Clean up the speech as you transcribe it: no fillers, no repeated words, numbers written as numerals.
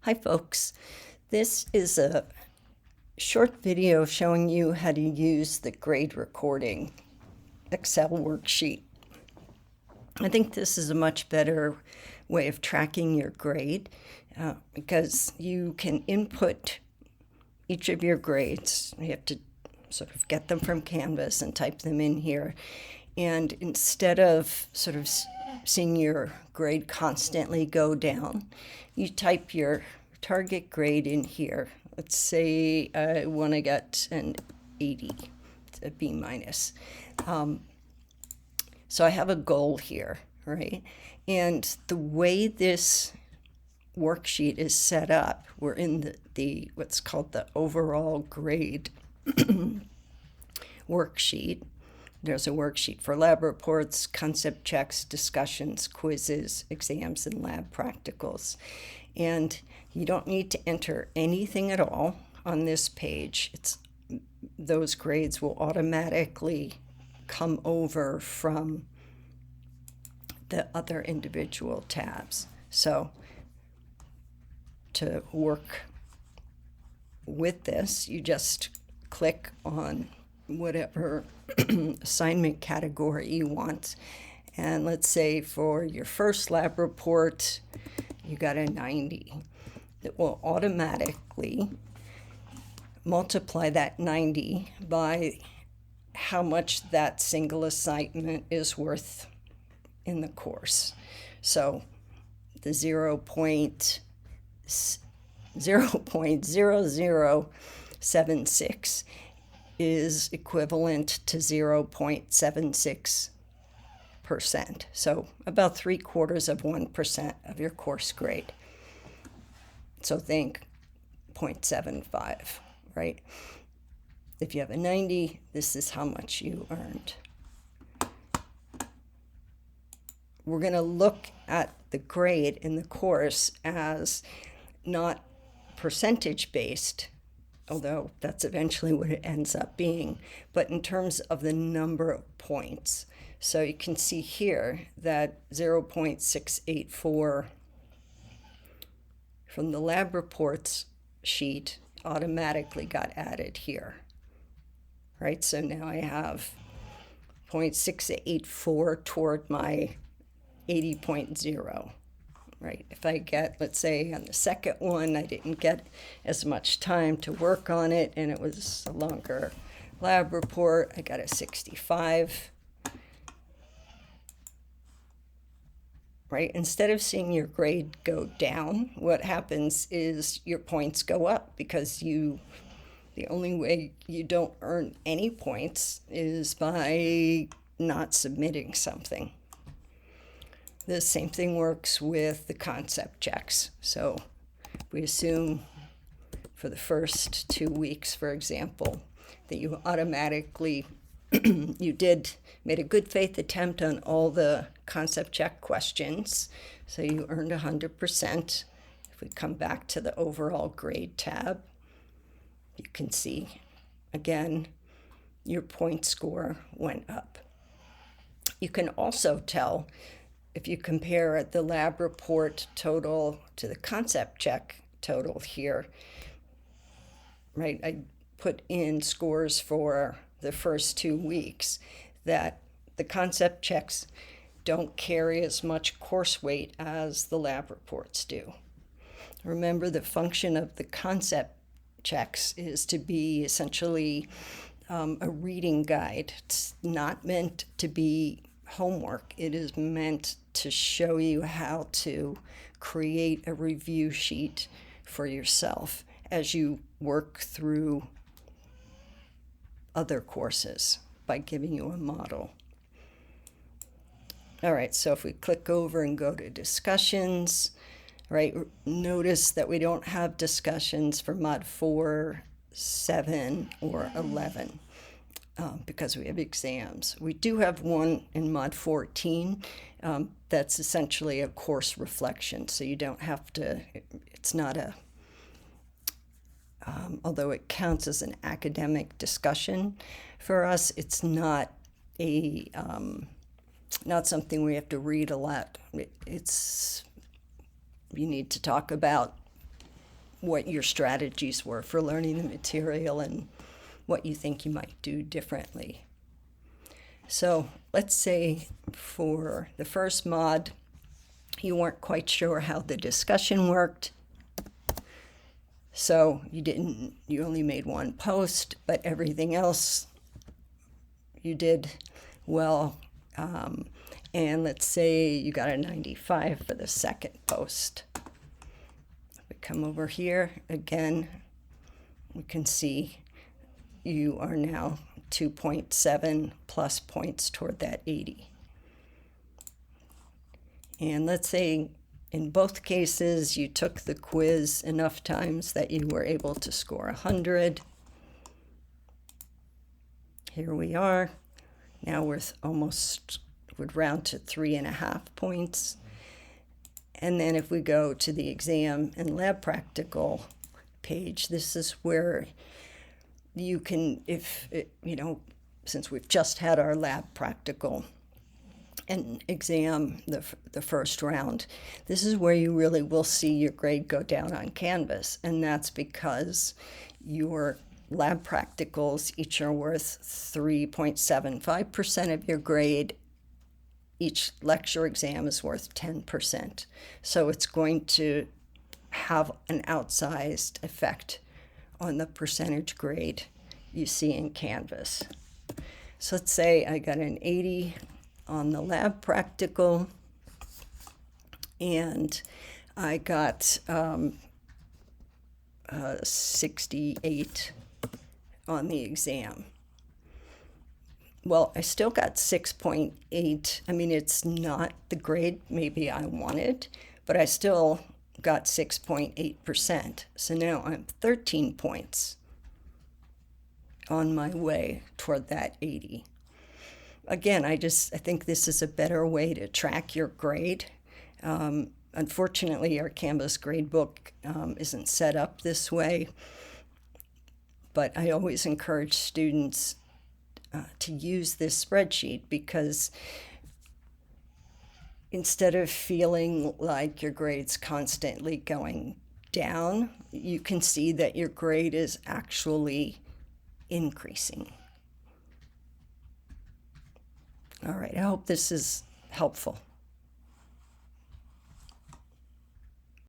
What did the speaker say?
Hi folks, this is a short video showing you how to use the grade recording Excel worksheet. I think this is a much better way of tracking your grade because you can input each of your grades. You have to sort of get them from Canvas and type them in here. And instead of sort of seeing your grade constantly go down, you type your target grade in here. Let's say I want to get an 80, a B minus. So I have a goal here, right? And the way this worksheet is set up, we're in the what's called the overall grade worksheet. There's a worksheet for lab reports, concept checks, discussions, quizzes, exams, and lab practicals. And you don't need to enter anything at all on this page. Those grades will automatically come over from the other individual tabs. So to work with this, you just click on whatever assignment category you want. And let's say for your first lab report, you got a 90. It will automatically multiply that 90 by how much that single assignment is worth in the course. So the 0.0076 is equivalent to 0.76%. So about 0.75% of your course grade. So think 0.75, right? If you have a 90, this is how much you earned. We're going to look at the grade in the course as not percentage based, although that's eventually what it ends up being, but in terms of the number of points. So you can see here that 0.684 from the lab reports sheet automatically got added here, right? So now I have 0.684 toward my 80.0. Right. If I get, let's say on the second one, I didn't get as much time to work on it and it was a longer lab report, I got a 65. Right. Instead of seeing your grade go down, what happens is your points go up because the only way you don't earn any points is by not submitting something. The same thing works with the concept checks. So we assume for the first 2 weeks, for example, that you automatically made a good faith attempt on all the concept check questions. So you earned 100%. If we come back to the overall grade tab, you can see again, your point score went up. You can also tell if you compare the lab report total to the concept check total here, right? I put in scores for the first 2 weeks that the concept checks don't carry as much course weight as the lab reports do. Remember, the function of the concept checks is to be essentially a reading guide. It's not meant to be homework. It is meant to show you how to create a review sheet for yourself as you work through other courses by giving you a model. All right, so if we click over and go to discussions, right, notice that we don't have discussions for Mod 4, 7, or 11. Because we have exams. We do have one in Mod 14 that's essentially a course reflection, so you don't have to, it's not although it counts as an academic discussion for us, it's not not something we have to read a lot. You need to talk about what your strategies were for learning the material and what you think you might do differently. So let's say for the first mod, you weren't quite sure how the discussion worked. So you only made one post, but everything else you did well. And let's say you got a 95 for the second post. We come over here again, we can see you are now 2.7 plus points toward that 80. And let's say in both cases you took the quiz enough times that you were able to score 100. Here we are. Now would round to 3.5 points. And then if we go to the exam and lab practical page, this is where you can, since we've just had our lab practical and exam the first round, this is where you really will see your grade go down on Canvas. And that's because your lab practicals each are worth 3.75% of your grade. Each lecture exam is worth 10%. So it's going to have an outsized effect on the percentage grade you see in Canvas. So let's say I got an 80 on the lab practical, and I got 68 on the exam. Well, I still got 6.8. I mean, it's not the grade maybe I wanted, but I still got 6.8%. So now I'm 13 points on my way toward that 80. Again, I think this is a better way to track your grade. Unfortunately, our Canvas gradebook isn't set up this way, but I always encourage students to use this spreadsheet, because instead of feeling like your grade's constantly going down, you can see that your grade is actually increasing. All right, I hope this is helpful.